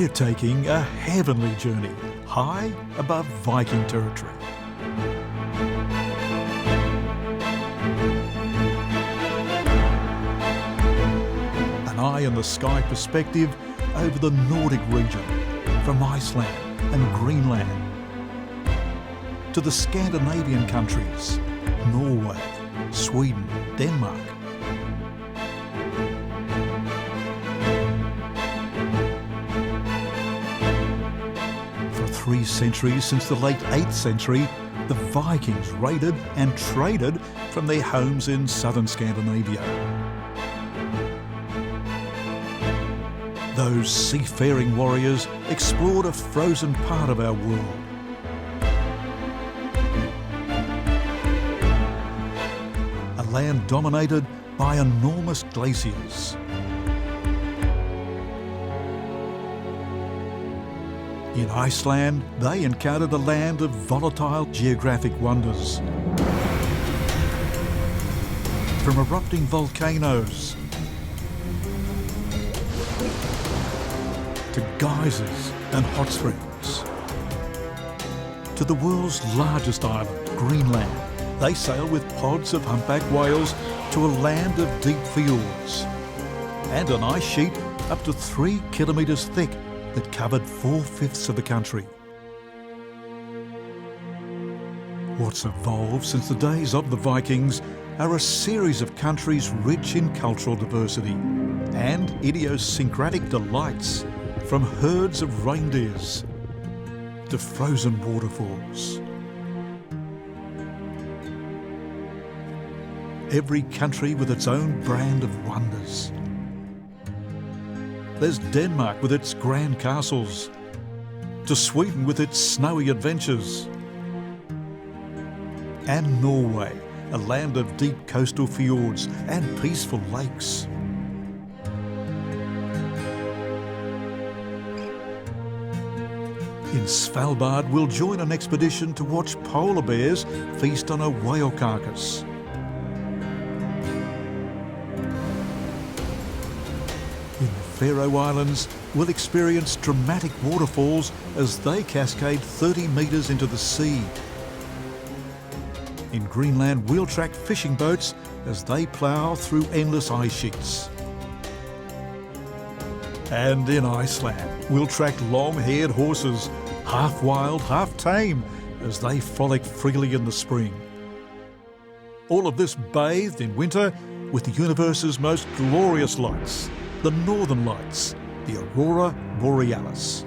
We're taking a heavenly journey high above Viking territory. An eye-in-the-sky perspective over the Nordic region, from Iceland and Greenland to the Scandinavian countries, Norway, Sweden, Denmark. For 3 centuries since the late 8th century, the Vikings raided and traded from their homes in southern Scandinavia. Those seafaring warriors explored a frozen part of our world. A land dominated by enormous glaciers. In Iceland, they encountered a land of volatile geographic wonders. From erupting volcanoes to geysers and hot springs, to the world's largest island, Greenland. They sail with pods of humpback whales to a land of deep fjords and an ice sheet up to 3 kilometres thick that covered 4/5 of the country. What's evolved since the days of the Vikings are a series of countries rich in cultural diversity and idiosyncratic delights, from herds of reindeers to frozen waterfalls. Every country with its own brand of wonders. There's Denmark with its grand castles, to Sweden with its snowy adventures, and Norway, a land of deep coastal fjords and peaceful lakes. In Svalbard, we'll join an expedition to watch polar bears feast on a whale carcass. In the Faroe Islands, we'll experience dramatic waterfalls as they cascade 30 metres into the sea. In Greenland, we'll track fishing boats as they plough through endless ice sheets. And in Iceland, we'll track long-haired horses, half wild, half tame, as they frolic freely in the spring. All of this bathed in winter with the universe's most glorious lights, the Northern Lights, the Aurora Borealis.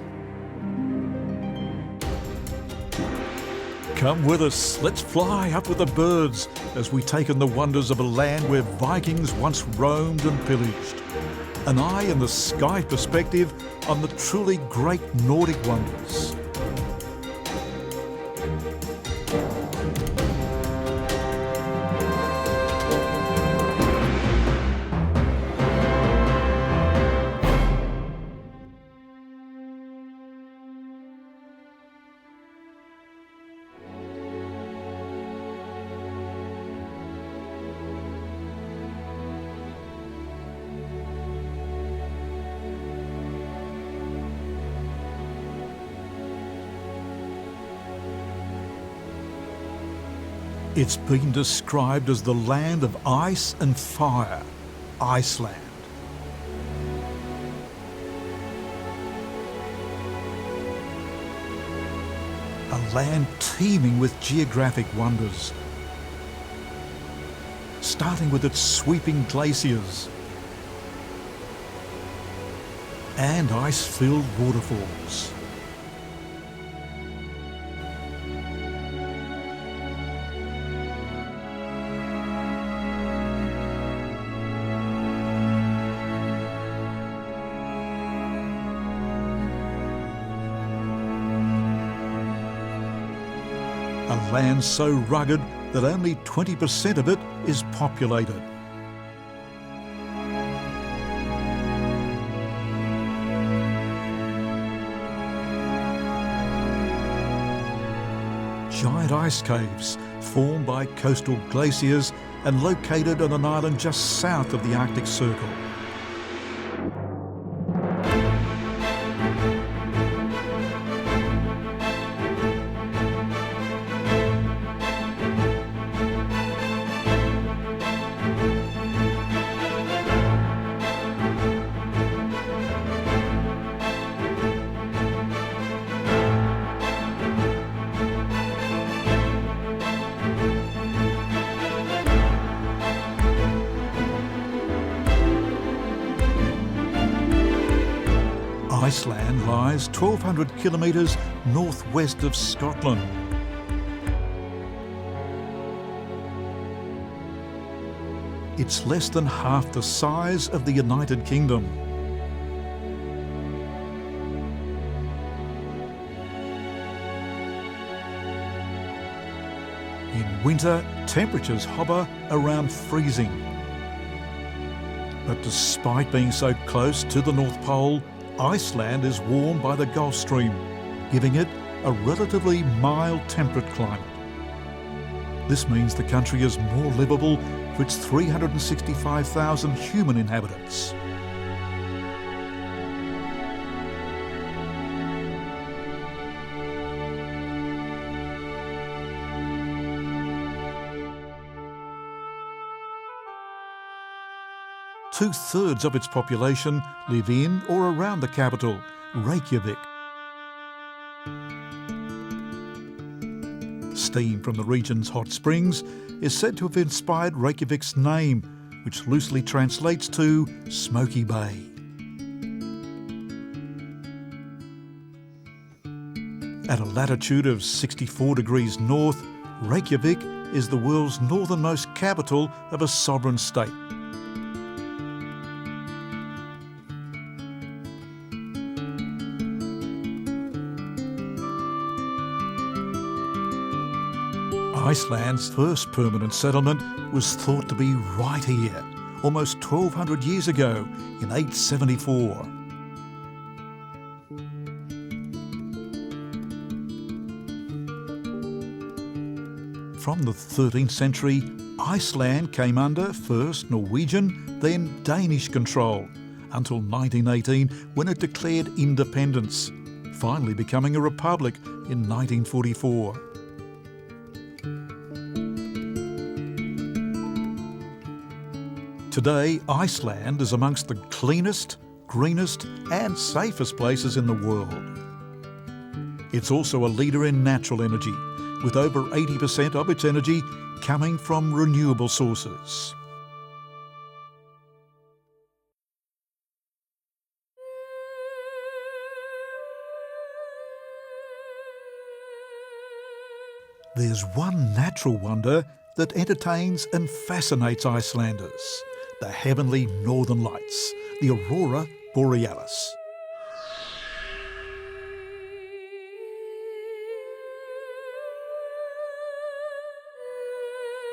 Come with us, let's fly up with the birds as we take in the wonders of a land where Vikings once roamed and pillaged. An eye-in-the-sky perspective on the truly great Nordic wonders. It's been described as the land of ice and fire, Iceland. A land teeming with geographic wonders, starting with its sweeping glaciers and ice-filled waterfalls. A land so rugged that only 20% of it is populated. Giant ice caves formed by coastal glaciers and located on an island just south of the Arctic Circle. Iceland lies 1,200 kilometres northwest of Scotland. It's less than half the size of the United Kingdom. In winter, temperatures hover around freezing. But despite being so close to the North Pole, Iceland is warmed by the Gulf Stream, giving it a relatively mild temperate climate. This means the country is more livable for its 365,000 human inhabitants. Two-thirds of its population live in or around the capital, Reykjavik. Steam from the region's hot springs is said to have inspired Reykjavik's name, which loosely translates to Smoky Bay. At a latitude of 64 degrees north, Reykjavik is the world's northernmost capital of a sovereign state. Iceland's first permanent settlement was thought to be right here, almost 1,200 years ago in 874. From the 13th century, Iceland came under first Norwegian, then Danish control, until 1918 when it declared independence, finally becoming a republic in 1944. Today, Iceland is amongst the cleanest, greenest and safest places in the world. It's also a leader in natural energy, with over 80% of its energy coming from renewable sources. There's one natural wonder that entertains and fascinates Icelanders: the heavenly northern lights, the aurora borealis.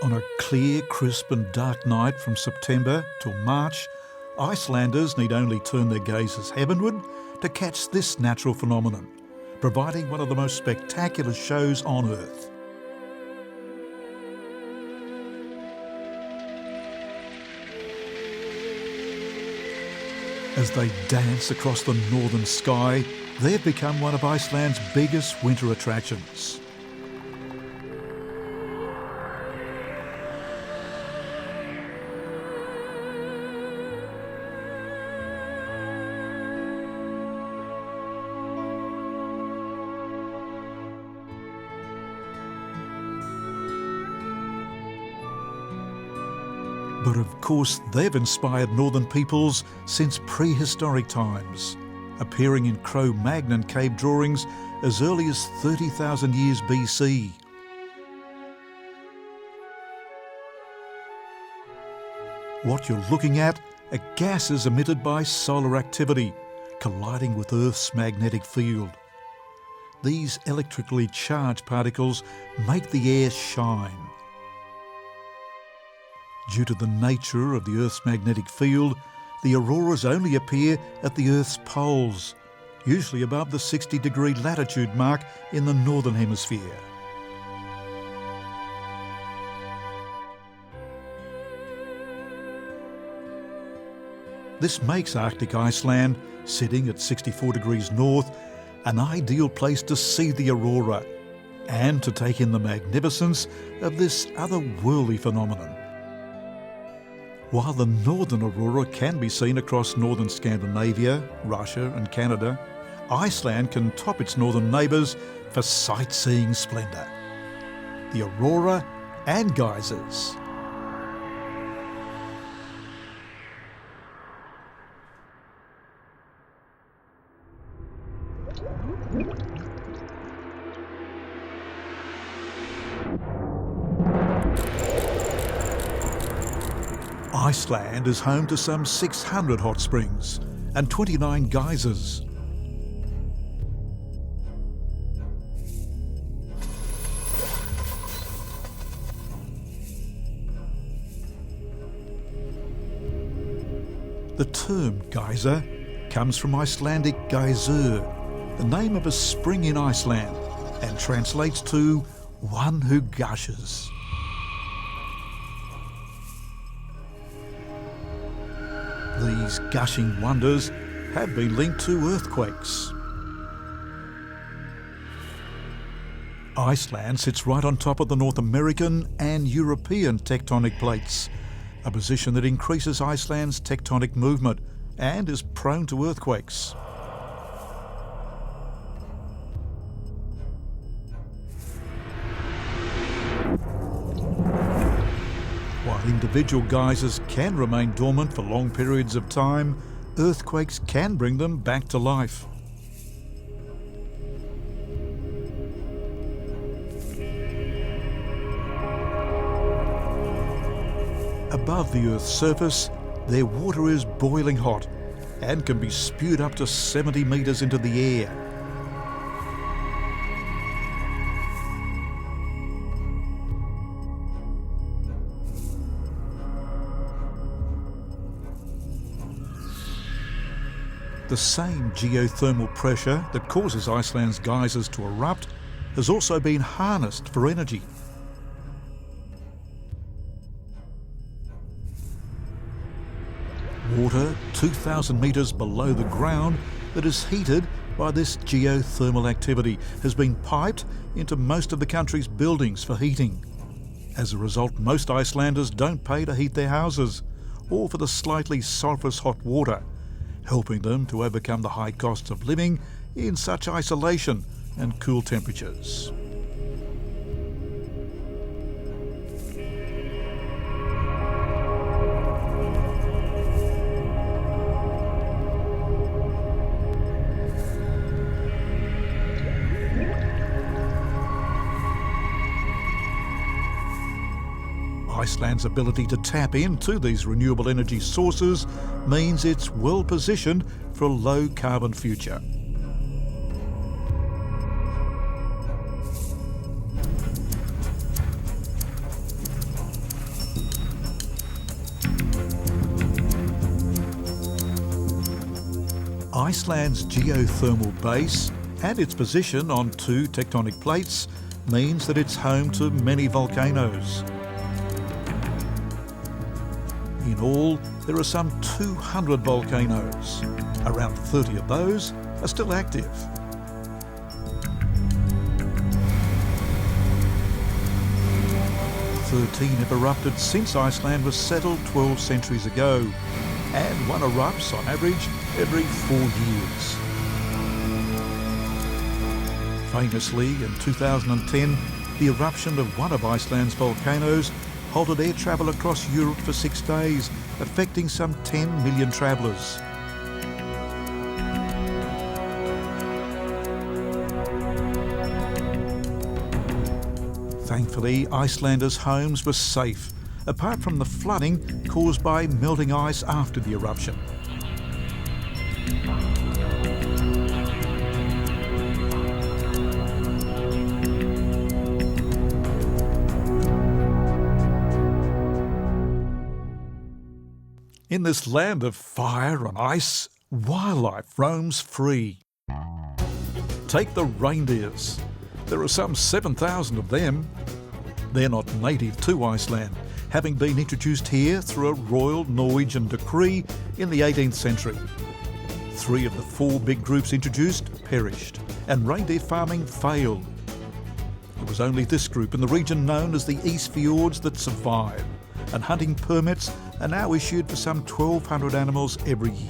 On a clear, crisp and dark night from September till March, Icelanders need only turn their gazes heavenward to catch this natural phenomenon, providing one of the most spectacular shows on Earth. As they dance across the northern sky, they've become one of Iceland's biggest winter attractions. But of course, they've inspired northern peoples since prehistoric times, appearing in Cro-Magnon cave drawings as early as 30,000 years BC. What you're looking at are gases emitted by solar activity, colliding with Earth's magnetic field. These electrically charged particles make the air shine. Due to the nature of the Earth's magnetic field, the auroras only appear at the Earth's poles, usually above the 60-degree latitude mark in the northern hemisphere. This makes Arctic Iceland, sitting at 64 degrees north, an ideal place to see the aurora and to take in the magnificence of this otherworldly phenomenon. While the northern aurora can be seen across northern Scandinavia, Russia and Canada, Iceland can top its northern neighbours for sightseeing splendour: the aurora and geysers. Iceland is home to some 600 hot springs and 29 geysers. The term geyser comes from Icelandic Glaciers, the name of a spring in Iceland, and translates to one who gushes. These gushing wonders have been linked to earthquakes. Iceland sits right on top of the North American and European tectonic plates, a position that increases Iceland's tectonic movement and is prone to earthquakes. While individual geysers can remain dormant for long periods of time, earthquakes can bring them back to life. Above the Earth's surface, their water is boiling hot and can be spewed up to 70 metres into the air. The same geothermal pressure that causes Iceland's geysers to erupt has also been harnessed for energy. Water 2,000 metres below the ground that is heated by this geothermal activity has been piped into most of the country's buildings for heating. As a result, most Icelanders don't pay to heat their houses or for the slightly sulphurous hot water, helping them to overcome the high costs of living in such isolation and cool temperatures. Iceland's ability to tap into these renewable energy sources means it's well positioned for a low carbon future. Iceland's geothermal base and its position on two tectonic plates means that it's home to many volcanoes. In all, there are some 200 volcanoes. Around 30 of those are still active. "13 have erupted since Iceland was settled 12 centuries ago, and one erupts on average every 4 years. Famously, in 2010, the eruption of one of Iceland's volcanoes halted air travel across Europe for 6 days, affecting some 10 million travellers. Thankfully, Icelanders' homes were safe, apart from the flooding caused by melting ice after the eruption. In this land of fire and ice, wildlife roams free. Take the reindeers. There are some 7,000 of them. They're not native to Iceland, having been introduced here through a royal Norwegian decree in the 18th century. 3 of the 4 big groups introduced perished, and reindeer farming failed. It was only this group in the region known as the East Fjords that survived, and hunting permits are now issued for some 1,200 animals every year.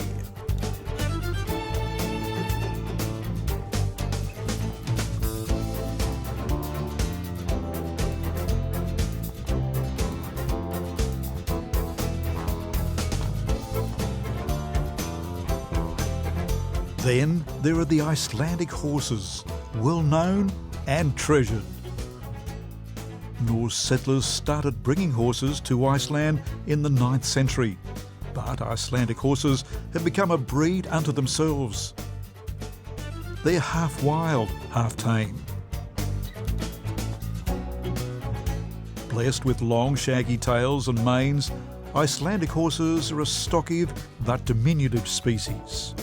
Then there are the Icelandic horses, well known and treasured. Norse settlers started bringing horses to Iceland in the 9th century, but Icelandic horses have become a breed unto themselves. They're half wild, half tame. Blessed with long shaggy tails and manes, Icelandic horses are a stocky but diminutive species.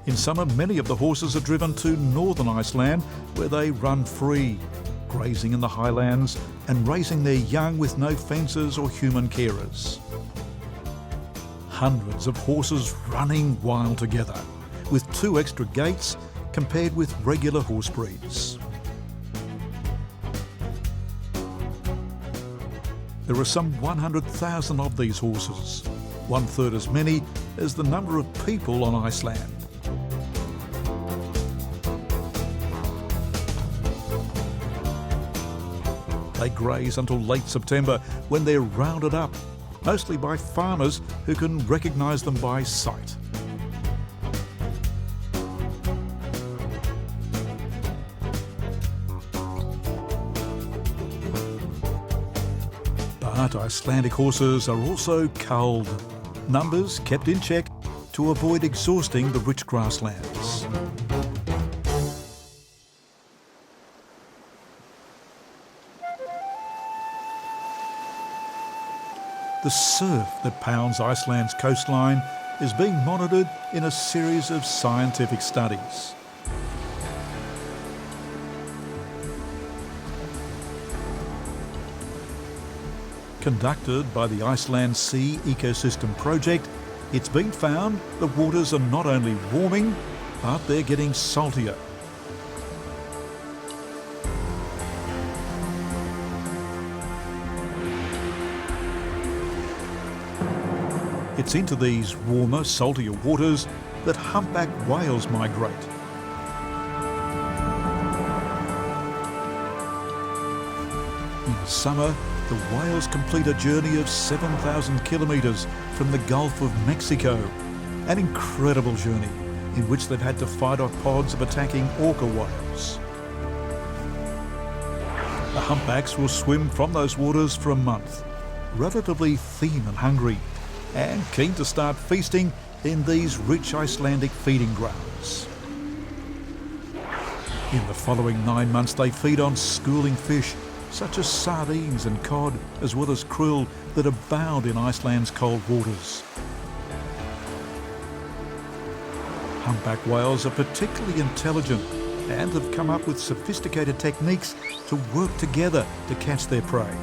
In summer, many of the horses are driven to northern Iceland, where they run free, grazing in the highlands and raising their young with no fences or human carers. Hundreds of horses running wild together, with 2 extra gaits compared with regular horse breeds. There are some 100,000 of these horses, 1/3 as many as the number of people on Iceland. They graze until late September, when they're rounded up, mostly by farmers who can recognise them by sight. But Icelandic horses are also culled, numbers kept in check to avoid exhausting the rich grasslands. The surf that pounds Iceland's coastline is being monitored in a series of scientific studies. Conducted by the Iceland Sea Ecosystem Project, it's been found the waters are not only warming, but they're getting saltier. It's into these warmer, saltier waters that humpback whales migrate. In summer, the whales complete a journey of 7,000 kilometres from the Gulf of Mexico, an incredible journey in which they've had to fight off pods of attacking orca whales. The humpbacks will swim from those waters for a month, relatively thin and hungry, and keen to start feasting in these rich Icelandic feeding grounds. In the following 9 months they feed on schooling fish such as sardines and cod, as well as krill that abound in Iceland's cold waters. Humpback whales are particularly intelligent and have come up with sophisticated techniques to work together to catch their prey.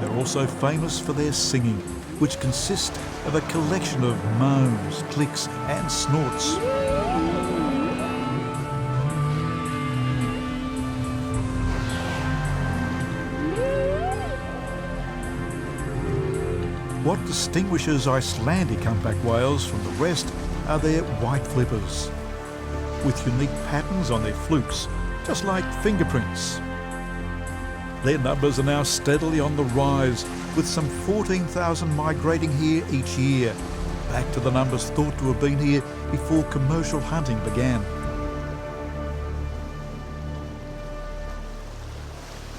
They're also famous for their singing, which consists of a collection of moans, clicks and snorts. What distinguishes Icelandic humpback whales from the rest are their white flippers, with unique patterns on their flukes, just like fingerprints. Their numbers are now steadily on the rise, with some 14,000 migrating here each year, back to the numbers thought to have been here before commercial hunting began.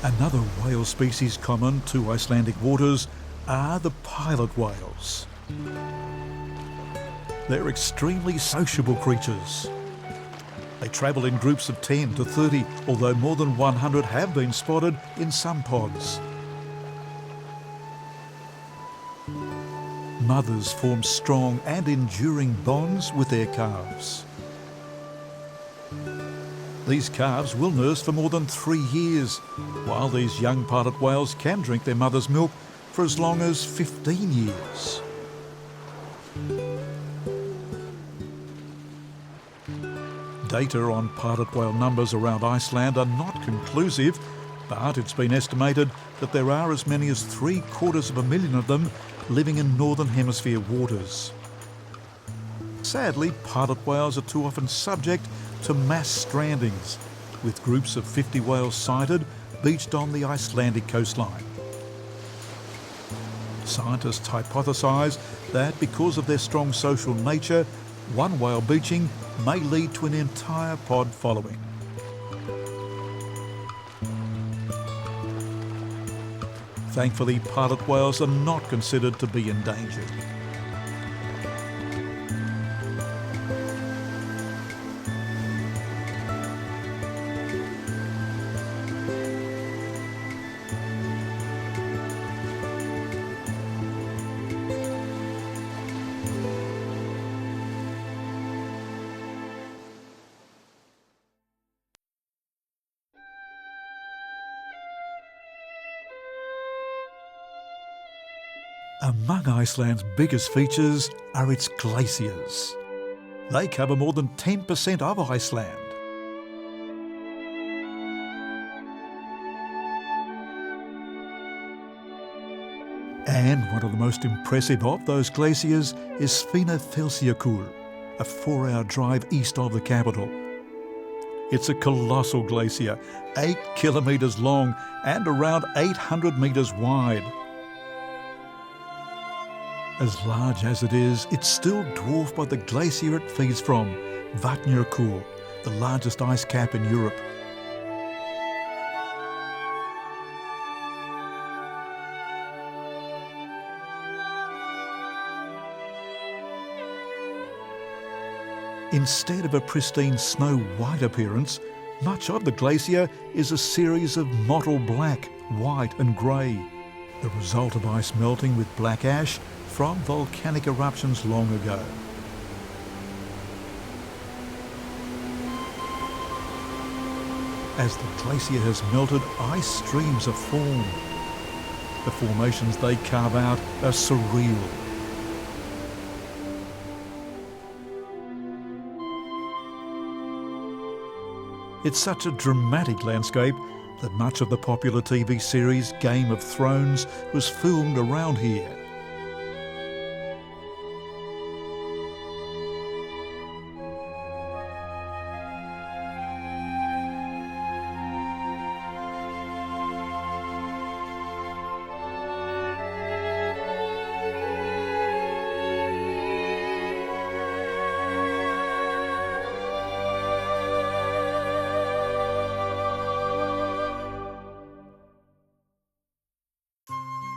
Another whale species common to Icelandic waters are the pilot whales. They're extremely sociable creatures. They travel in groups of 10 to 30, although more than 100 have been spotted in some pods. Mothers form strong and enduring bonds with their calves. These calves will nurse for more than 3 years, while these young pilot whales can drink their mother's milk for as long as 15 years. Data on pilot whale numbers around Iceland are not conclusive, but it's been estimated that there are as many as 750,000 of them living in Northern Hemisphere waters. Sadly, pilot whales are too often subject to mass strandings, with groups of 50 whales sighted beached on the Icelandic coastline. Scientists hypothesise that because of their strong social nature, one whale beaching may lead to an entire pod following. Thankfully, pilot whales are not considered to be endangered. Among Iceland's biggest features are its glaciers. They cover more than 10% of Iceland. And one of the most impressive of those glaciers is Svínafellsjökull, a 4-hour drive east of the capital. It's a colossal glacier, 8 kilometres long and around 800 metres wide. As large as it is, it's still dwarfed by the glacier it feeds from, Vatnajökull, the largest ice cap in Europe. Instead of a pristine snow-white appearance, much of the glacier is a series of mottled black, white and grey, the result of ice melting with black ash from volcanic eruptions long ago. As the glacier has melted, ice streams are formed. The formations they carve out are surreal. It's such a dramatic landscape that much of the popular TV series Game of Thrones was filmed around here.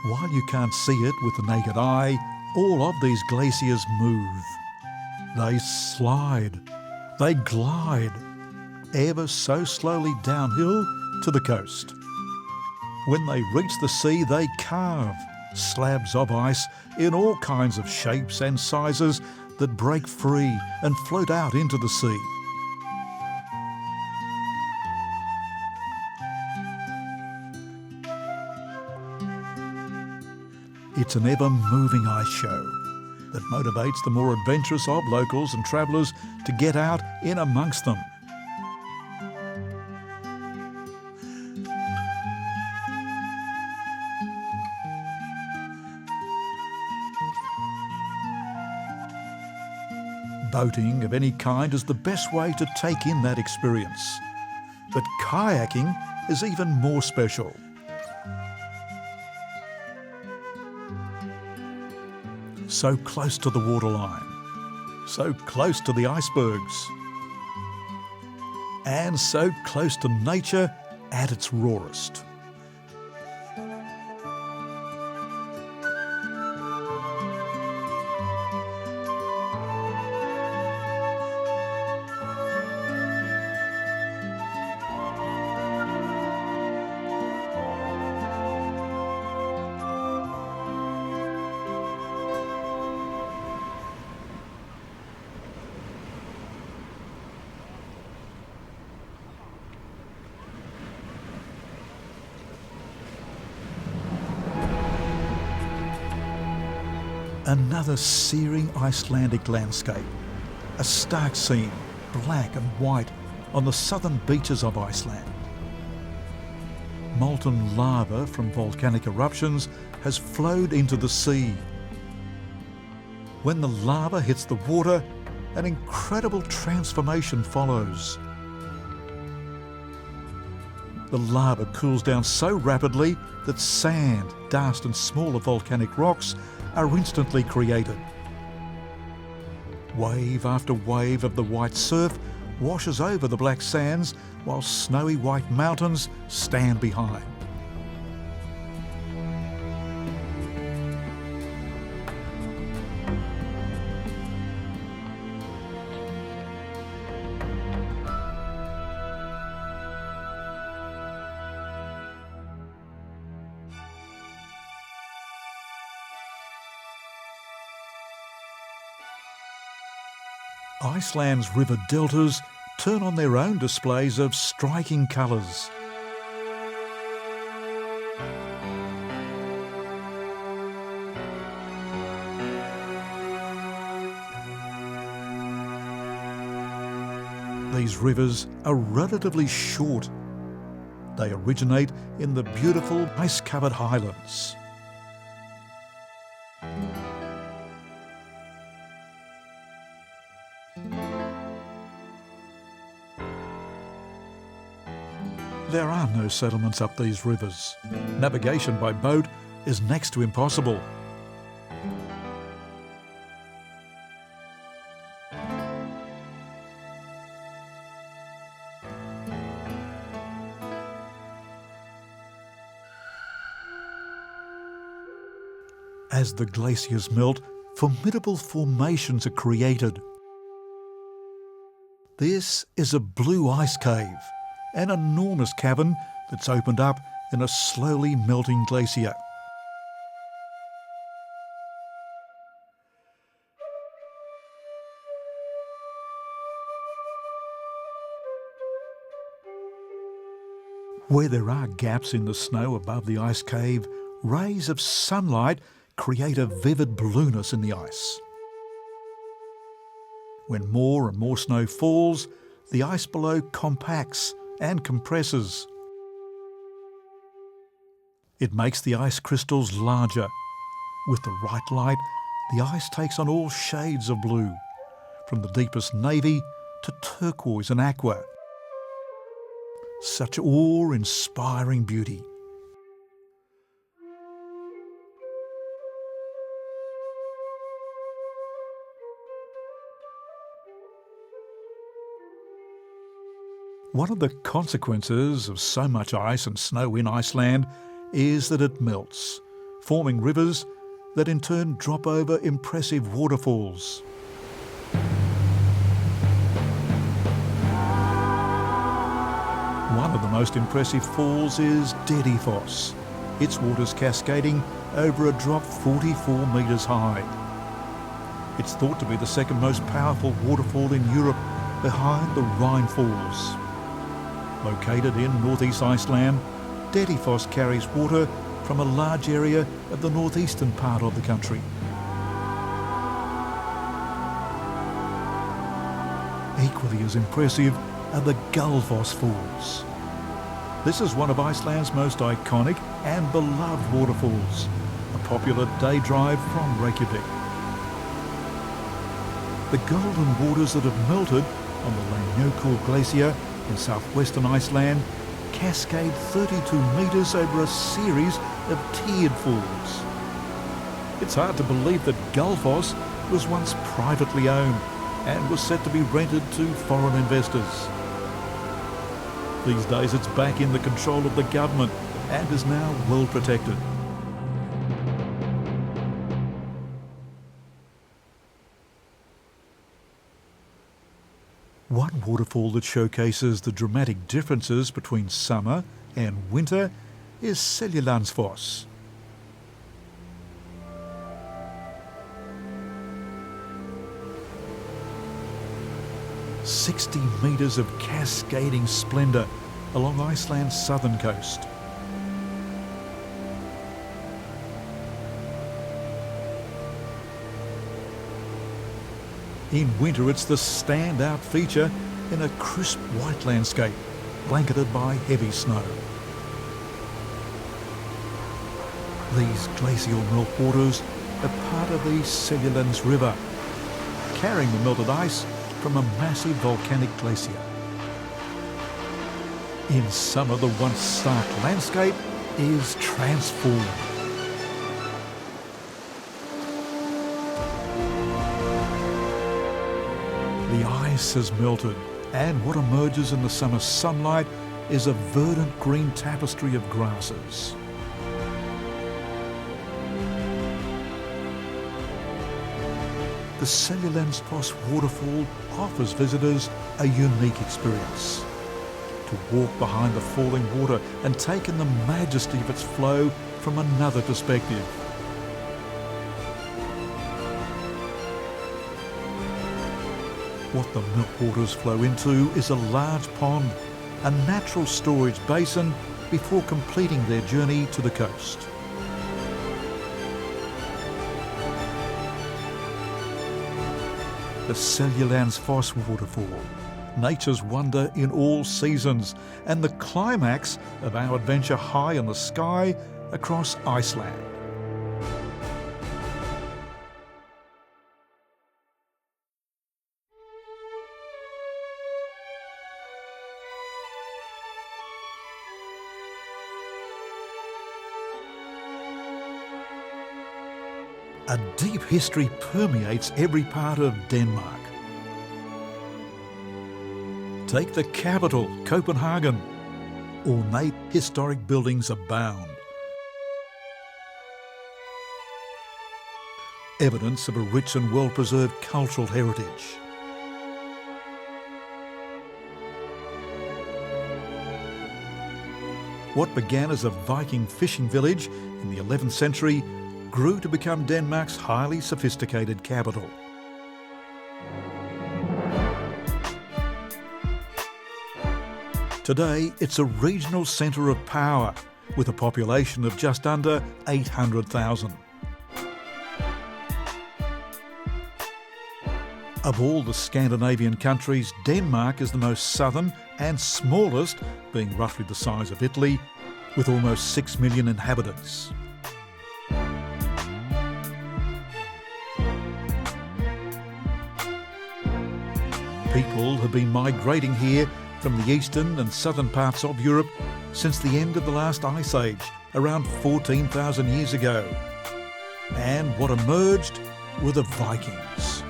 While you can't see it with the naked eye, all of these glaciers move. They slide, they glide, ever so slowly downhill to the coast. When they reach the sea, they carve slabs of ice in all kinds of shapes and sizes that break free and float out into the sea. It's an ever-moving ice show that motivates the more adventurous of locals and travellers to get out in amongst them. Boating of any kind is the best way to take in that experience. But kayaking is even more special. So close to the waterline, so close to the icebergs, and so close to nature at its rawest. Another searing Icelandic landscape, a stark scene, black and white, on the southern beaches of Iceland. Molten lava from volcanic eruptions has flowed into the sea. When the lava hits the water, an incredible transformation follows. the lava cools down so rapidly that sand, dust and smaller volcanic rocks are instantly created. Wave after wave of the white surf washes over the black sands while snowy white mountains stand behind. Iceland's river deltas turn on their own displays of striking colours. These rivers are relatively short. They originate in the beautiful ice-covered highlands. There are no settlements up these rivers. Navigation by boat is next to impossible. As the glaciers melt, formidable formations are created. This is a blue ice cave, an enormous cavern that's opened up in a slowly melting glacier. Where there are gaps in the snow above the ice cave, rays of sunlight create a vivid blueness in the ice. When more and more snow falls, the ice below compacts and compresses. It makes the ice crystals larger. With the right light, the ice takes on all shades of blue, from the deepest navy to turquoise and aqua. Such awe-inspiring beauty. One of the consequences of so much ice and snow in Iceland is that it melts, forming rivers that in turn drop over impressive waterfalls. One of the most impressive falls is Foss. Its waters cascading over a drop 44 metres high. It's thought to be the second most powerful waterfall in Europe, behind the Rhine Falls. Located in northeast Iceland, Foss carries water from a large area of the northeastern part of the country. Equally as impressive are the Gullfoss Falls. This is one of Iceland's most iconic and beloved waterfalls, a popular day drive from Reykjavik. The golden waters that have melted on the Langjökull Glacier in southwestern Iceland cascade 32 metres over a series of tiered falls. It's hard to believe that Gullfoss was once privately owned and was set to be rented to foreign investors. These days it's back in the control of the government and is now well protected. One waterfall that showcases the dramatic differences between summer and winter is Seljalandsfoss. "60 metres of cascading splendour along Iceland's southern coast. In winter, it's the standout feature in a crisp white landscape, blanketed by heavy snow. These glacial meltwaters are part of the Seljalands River, carrying the melted ice from a massive volcanic glacier. In summer, the once stark landscape is transformed. The ice has melted, and what emerges in the summer sunlight is a verdant green tapestry of grasses. The Seljalandsfoss waterfall offers visitors a unique experience. To walk behind the falling water and take in the majesty of its flow from another perspective. What the milkwaters flow into is a large pond, a natural storage basin before completing their journey to the coast. The Seljalandsfoss waterfall, nature's wonder in all seasons, and the climax of our adventure high in the sky across Iceland. A deep history permeates every part of Denmark. Take the capital, Copenhagen. Ornate historic buildings abound. Evidence of a rich and well-preserved cultural heritage. What began as a Viking fishing village in the 11th century grew to become Denmark's highly sophisticated capital. Today, it's a regional centre of power with a population of just under 800,000. Of all the Scandinavian countries, Denmark is the most southern and smallest, being roughly the size of Italy, with almost 6 million inhabitants. People have been migrating here from the eastern and southern parts of Europe since the end of the last ice age, around 14,000 years ago. And what emerged were the Vikings.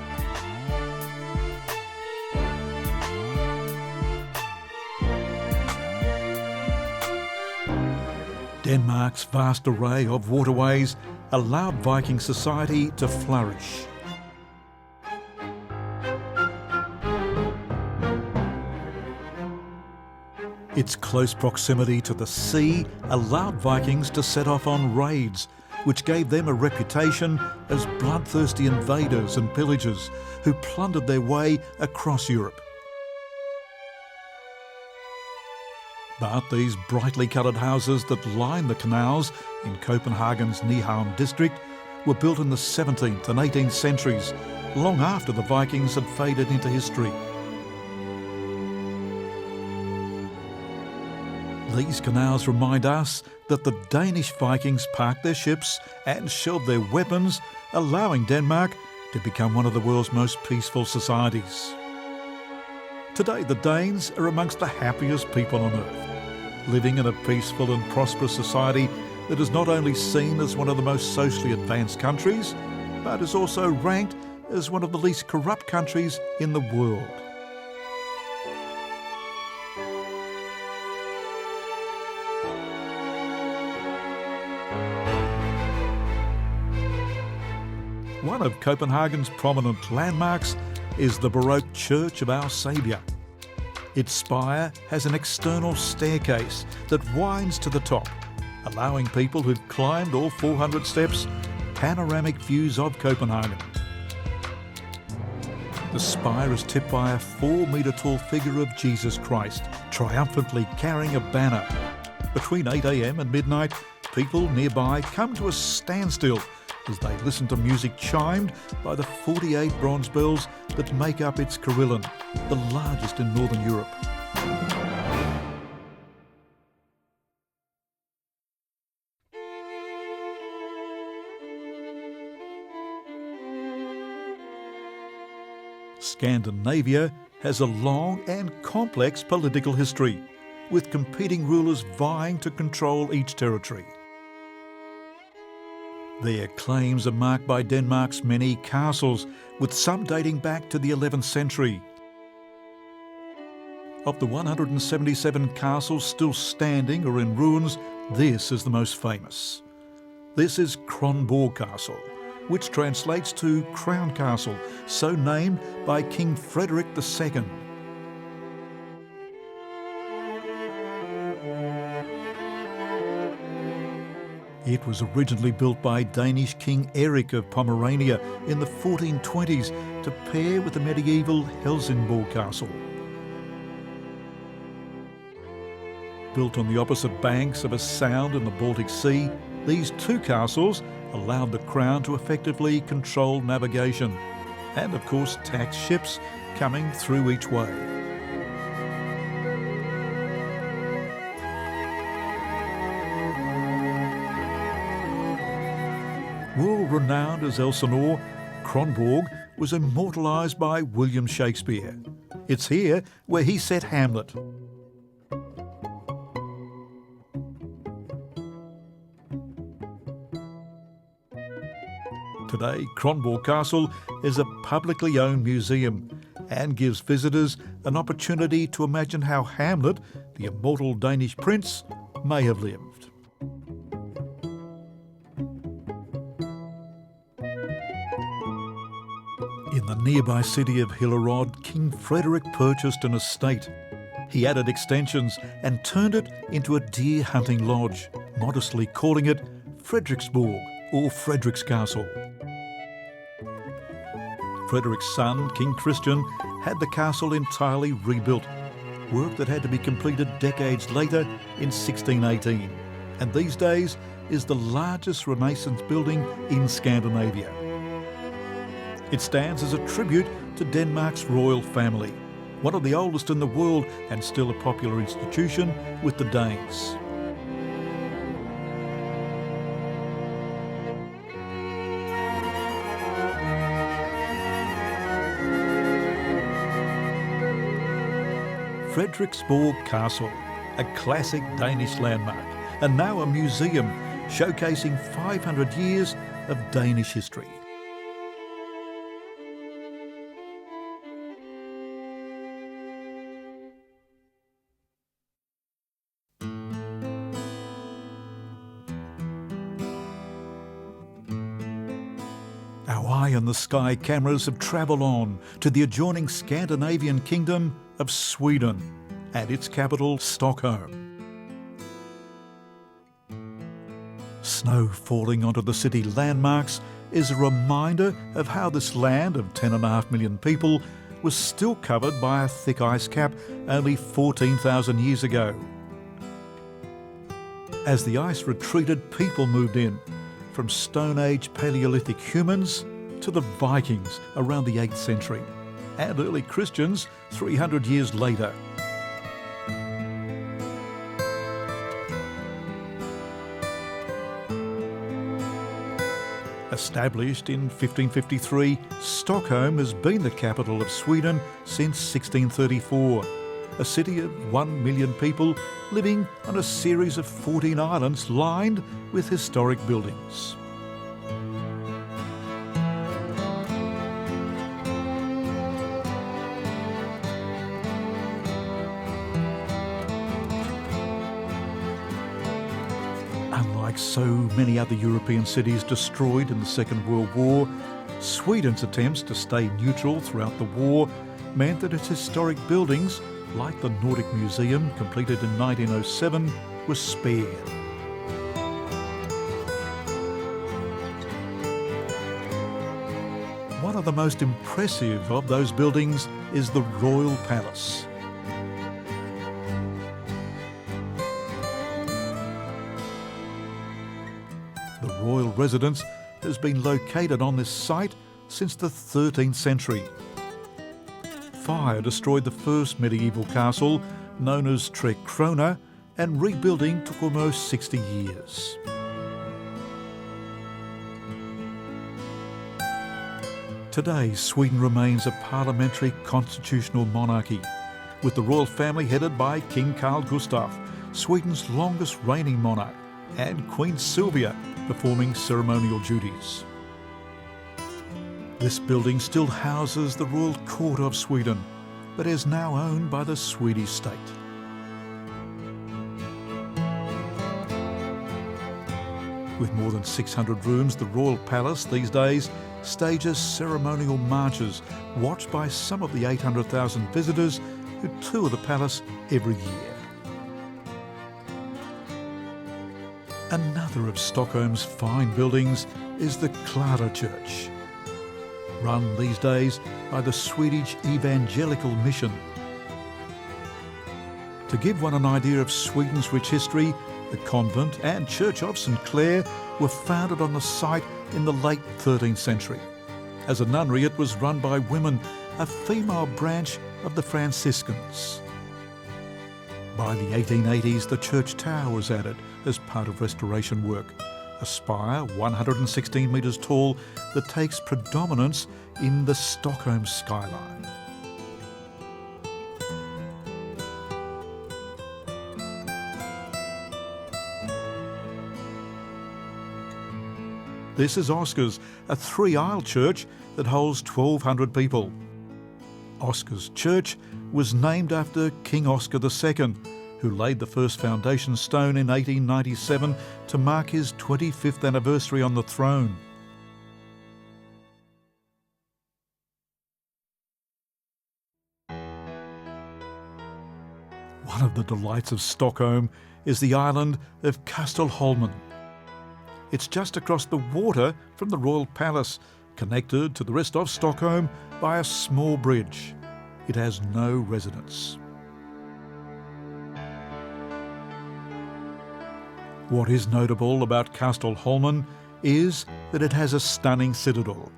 Denmark's vast array of waterways allowed Viking society to flourish. Its close proximity to the sea allowed Vikings to set off on raids, which gave them a reputation as bloodthirsty invaders and pillagers who plundered their way across Europe. But these brightly coloured houses that line the canals in Copenhagen's Nyhavn district were built in the 17th and 18th centuries, long after the Vikings had faded into history. These canals remind us that the Danish Vikings parked their ships and shelved their weapons, allowing Denmark to become one of the world's most peaceful societies. Today, the Danes are amongst the happiest people on earth, living in a peaceful and prosperous society that is not only seen as one of the most socially advanced countries, but is also ranked as one of the least corrupt countries in the world. One of Copenhagen's prominent landmarks is the Baroque Church of Our Saviour. Its spire has an external staircase that winds to the top, allowing people who've climbed all 400 steps panoramic views of Copenhagen. The spire is tipped by a 4-metre-tall figure of Jesus Christ, triumphantly carrying a banner. Between 8 a.m. and midnight, people nearby come to a standstill as they listen to music chimed by the 48 bronze bells that make up its carillon, the largest in Northern Europe. Scandinavia has a long and complex political history, with competing rulers vying to control each territory. Their claims are marked by Denmark's many castles, with some dating back to the 11th century. Of the 177 castles still standing or in ruins, this is the most famous. This is Kronborg Castle, which translates to Crown Castle, so named by King Frederick II. It was originally built by Danish King Erik of Pomerania in the 1420s to pair with the medieval Helsingborg Castle. Built on the opposite banks of a sound in the Baltic Sea, these two castles allowed the Crown to effectively control navigation and, of course, tax ships coming through each way. World-renowned as Elsinore, Kronborg was immortalised by William Shakespeare. It's here where he set Hamlet. Today, Kronborg Castle is a publicly owned museum and gives visitors an opportunity to imagine how Hamlet, the immortal Danish prince, may have lived. In the nearby city of Hillerød, King Frederick purchased an estate. He added extensions and turned it into a deer hunting lodge, modestly calling it Frederiksborg, or Frederick's Castle. Frederick's son, King Christian, had the castle entirely rebuilt, work that had to be completed decades later in 1618, and these days is the largest Renaissance building in Scandinavia. It stands as a tribute to Denmark's royal family, one of the oldest in the world and still a popular institution with the Danes. Frederiksborg Castle, a classic Danish landmark, and now a museum showcasing 500 years of Danish history. Our eye and the sky cameras have travelled on to the adjoining Scandinavian kingdom of Sweden and its capital, Stockholm. Snow falling onto the city landmarks is a reminder of how this land of 10.5 million people was still covered by a thick ice cap only 14,000 years ago. As the ice retreated, people moved in, from Stone Age Paleolithic humans to the Vikings around the 8th century, and early Christians 300 years later. Established in 1553, Stockholm has been the capital of Sweden since 1634, a city of 1 million people living on a series of 14 islands lined with historic buildings. Unlike so many other European cities destroyed in the Second World War, Sweden's attempts to stay neutral throughout the war meant that its historic buildings, like the Nordic Museum, completed in 1907, were spared. One of the most impressive of those buildings is the Royal Palace. The royal residence has been located on this site since the 13th century. Fire destroyed the first medieval castle, known as Tre Krona, and rebuilding took almost 60 years. Today, Sweden remains a parliamentary constitutional monarchy, with the royal family headed by King Carl Gustaf, Sweden's longest reigning monarch, and Queen Sylvia performing ceremonial duties. This building still houses the royal court of Sweden, but is now owned by the Swedish state. With more than 600 rooms, the royal palace these days stages ceremonial marches watched by some of the 800,000 visitors who tour the palace every year. Another of Stockholm's fine buildings is the Klara Church, run these days by the Swedish Evangelical Mission. To give one an idea of Sweden's rich history, the convent and church of St Clair were founded on the site in the late 13th century. As a nunnery, it was run by women, a female branch of the Franciscans. By the 1880s, the church tower was added as part of restoration work, a spire 116 metres tall that takes predominance in the Stockholm skyline. This is Oscar's, a three-aisle church that holds 1,200 people. Oscar's church was named after King Oscar II, who laid the first foundation stone in 1897 to mark his 25th anniversary on the throne. One of the delights of Stockholm is the island of Kastelholmen. It's just across the water from the Royal Palace, connected to the rest of Stockholm by a small bridge. It has no residents. What is notable about Kastelholmen is that it has a stunning citadel.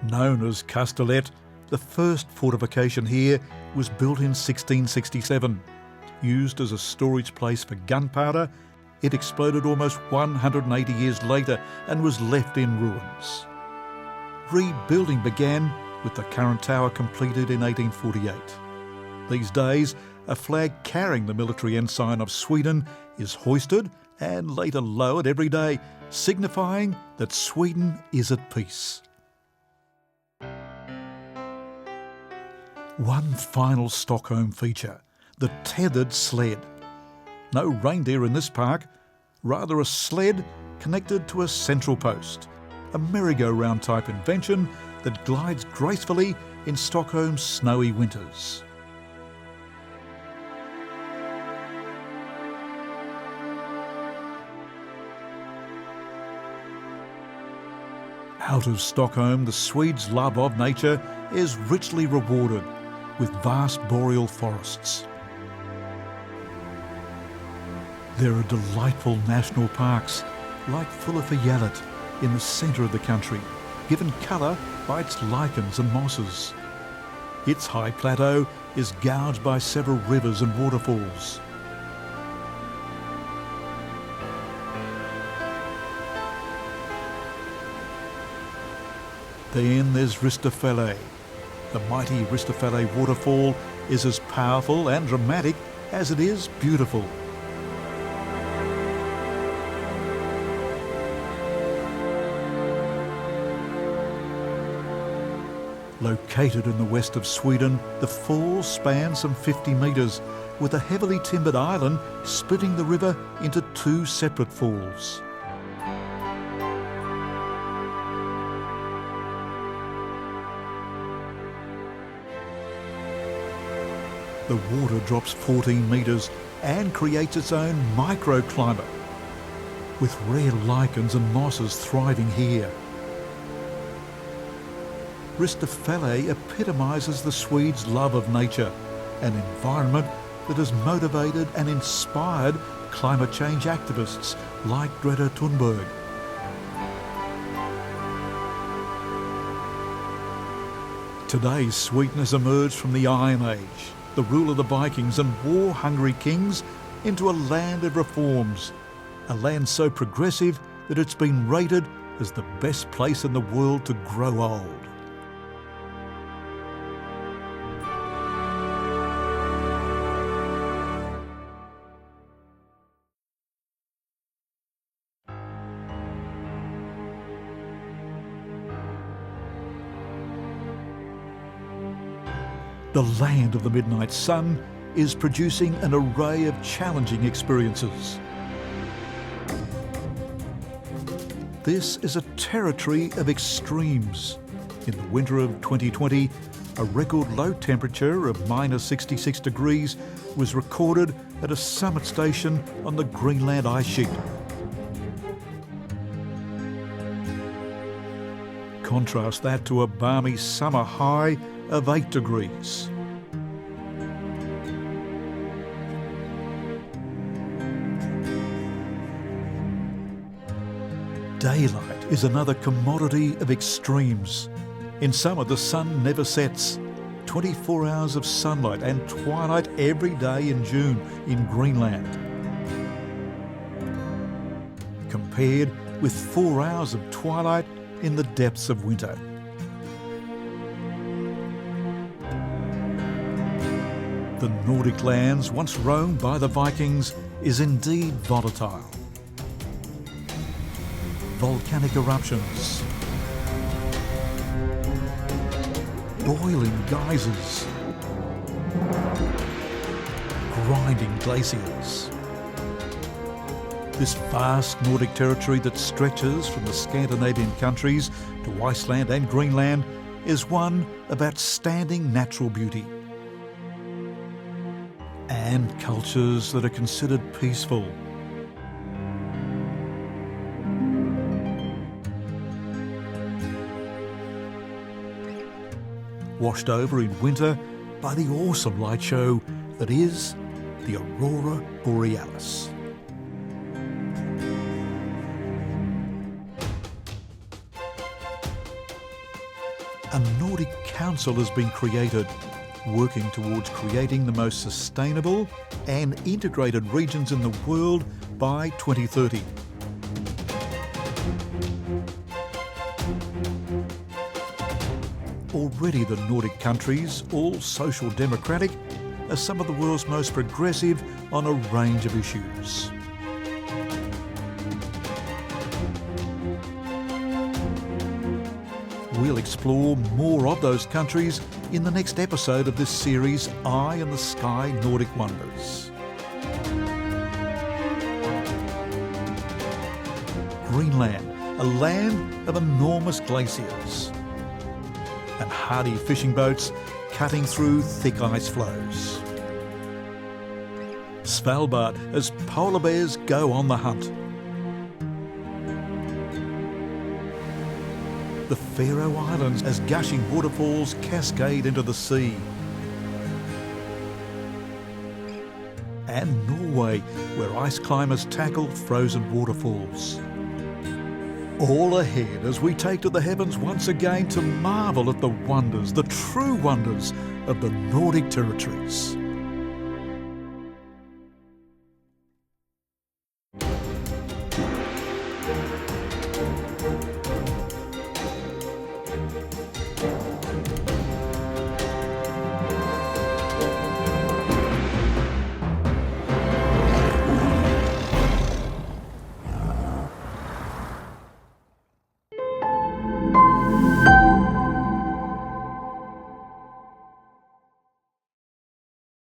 Known as Kastellet, the first fortification here was built in 1667. Used as a storage place for gunpowder, it exploded almost 180 years later and was left in ruins. Rebuilding began with the current tower completed in 1848. These days, a flag carrying the military ensign of Sweden is hoisted and later lowered every day, signifying that Sweden is at peace. One final Stockholm feature, the tethered sled. No reindeer in this park, rather a sled connected to a central post, a merry-go-round type invention that glides gracefully in Stockholm's snowy winters. Out of Stockholm, the Swedes' love of nature is richly rewarded with vast boreal forests. There are delightful national parks like Fjords in the centre of the country, given colour by its lichens and mosses. Its high plateau is gouged by several rivers and waterfalls. Then there's Ristafället. The mighty Ristafället waterfall is as powerful and dramatic as it is beautiful. Located in the west of Sweden, the falls span some 50 metres, with a heavily timbered island splitting the river into two separate falls. The water drops 14 metres and creates its own microclimate, with rare lichens and mosses thriving here. Ristafället epitomises the Swedes' love of nature, an environment that has motivated and inspired climate change activists like Greta Thunberg. Today, Sweden has emerged from the Iron Age, the rule of the Vikings and war-hungry kings, into a land of reforms, a land so progressive that it's been rated as the best place in the world to grow old. The land of the midnight sun is producing an array of challenging experiences. This is a territory of extremes. In the winter of 2020, a record low temperature of -66 degrees was recorded at a summit station on the Greenland ice sheet. Contrast that to a balmy summer high of 8 degrees. Daylight is another commodity of extremes. In summer, the sun never sets. 24 hours of sunlight and twilight every day in June in Greenland. Compared with 4 hours of twilight in the depths of winter. The Nordic lands, once roamed by the Vikings, is indeed volatile. Volcanic eruptions, boiling geysers, grinding glaciers. This vast Nordic territory that stretches from the Scandinavian countries to Iceland and Greenland is one of outstanding natural beauty and cultures that are considered peaceful. Washed over in winter by the awesome light show that is the Aurora Borealis. A Nordic Council has been created, working towards creating the most sustainable and integrated regions in the world by 2030. Already the Nordic countries, all social democratic, are some of the world's most progressive on a range of issues. We'll explore more of those countries in the next episode of this series, Eye in the Sky Nordic Wonders. Greenland, a land of enormous glaciers and hardy fishing boats cutting through thick ice floes. Svalbard, as polar bears go on the hunt. The Faroe Islands, as gushing waterfalls cascade into the sea. And Norway, where ice climbers tackle frozen waterfalls. All ahead as we take to the heavens once again to marvel at the wonders, the true wonders of the Nordic territories.